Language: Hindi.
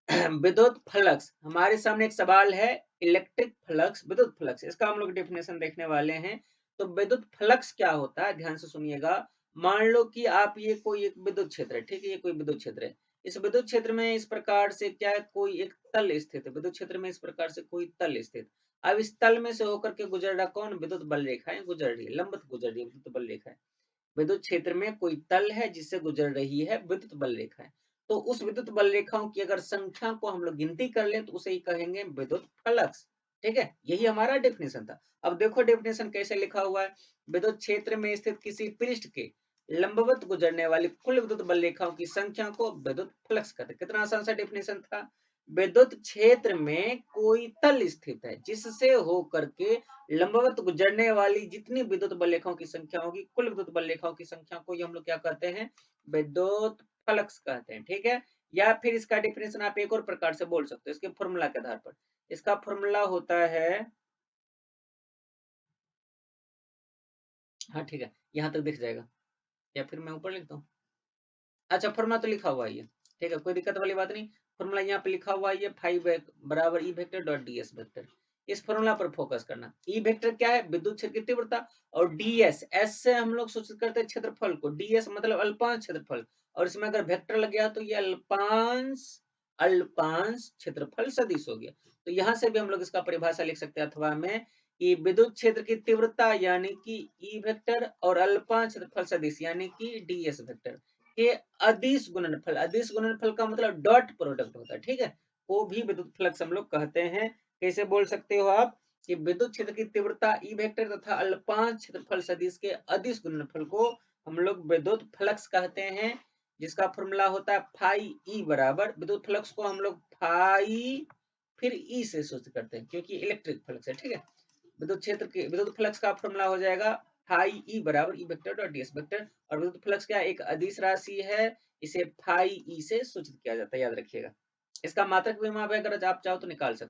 विद्युत फ्लक्स, हमारे सामने एक सवाल है, इलेक्ट्रिक फ्लक्स, विद्युत फ्लक्स, इसका हम लोग डेफिनेशन देखने वाले हैं। तो विद्युत फ्लक्स क्या होता है, ध्यान से सुनिएगा। मान लो कि आप ये कोई एक विद्युत क्षेत्र है, ठीक है, ये कोई विद्युत क्षेत्र है। इस विद्युत क्षेत्र में इस प्रकार से क्या है, कोई एक तल स्थित है, विद्युत क्षेत्र में इस प्रकार से कोई तल स्थित। अब इस तल में से होकर के गुजर रहा कौन, विद्युत बल रेखाएं गुजर रही है, लंबवत गुजर रही है विद्युत बल रेखाएं। विद्युत क्षेत्र में कोई तल है जिससे गुजर रही है विद्युत बल रेखाएं। तो उस विद्युत बल रेखाओं की अगर संख्या को हम लोग गिनती कर लें तो उसे ही कहेंगे विद्युत फ्लक्स। ठीक है, यही हमारा डेफिनेशन था। अब देखो डेफिनेशन कैसे लिखा हुआ है, विद्युत क्षेत्र में स्थित किसी पृष्ठ के लंबवत गुजरने वाली कुल विद्युत बल रेखाओं की संख्या को विद्युत फ्लक्स कहते हैं। कितना आसान सा डेफिनेशन था। विद्युत क्षेत्र में कोई तल स्थित है जिससे होकर के लंबवत गुजरने वाली जितनी विद्युत बल रेखाओं की संख्या होगी, कुल विद्युत बल रेखाओं की संख्या को हम लोग क्या कहते हैं, विद्युत फ्लक्स कहते हैं। ठीक है, या फिर इसका डेफिनेशन आप एक और प्रकार से बोल सकते हो इसके फॉर्मूला के आधार पर। इसका फॉर्मूला होता है, हाँ ठीक है, यहाँ तक दिख जाएगा या फिर मैं ऊपर लिखता हूँ। अच्छा, फॉर्मूला तो लिखा हुआ है ये, ठीक है, कोई दिक्कत वाली बात नहीं। फॉर्मूला यहाँ पे लिखा हुआ है, ये फाइव बराबर E vector dot D S vector. इस फॉर्मूला पर फोकस करना। ई वेक्टर क्या है, विद्युत क्षेत्र की तीव्रता, और डी एस, एस से हम लोग सूचित करते हैं क्षेत्रफल को, डी एस मतलब अल्पांश क्षेत्रफल, और इसमें अगर वेक्टर लग गया तो ये अल्पांश अल्पांश क्षेत्रफल सदिश हो गया। तो यहाँ से भी हम लोग इसका परिभाषा लिख सकते हैं अथवा में, कि विद्युत क्षेत्र की तीव्रता यानी कि ई वेक्टर और अल्पांश क्षेत्रफल सदिश यानी कि डी एस वेक्टर के अदिश गुणनफल, अदिश गुणनफल का मतलब डॉट प्रोडक्ट होता है। ठीक है, वो भी विद्युत फ्लक्स हम लोग कहते हैं। कैसे बोल सकते हो आप, कि विद्युत क्षेत्र की तीव्रता ई वेक्टर तथा अल्पांश क्षेत्रफल सदिश के अदिश गुणनफल को हम लोग विद्युत फ्लक्स कहते हैं, जिसका फॉर्मूला होता है फाई ई बराबर, विद्युत फ्लक्स को हम लोग फाई फिर ई से सूचित करते हैं क्योंकि इलेक्ट्रिक फ्लक्स है। ठीक है, विद्युत क्षेत्र के विद्युत फ्लक्स का फॉर्मूला हो जाएगा फाई ई बराबर E vector dot ds vector, और विद्युत फ्लक्स क्या एक अदिश राशि है, इसे फाई ई से सूचित किया जाता है, याद रखिएगा। इसका मात्रक विभव अगर आप चाहो तो निकाल सकते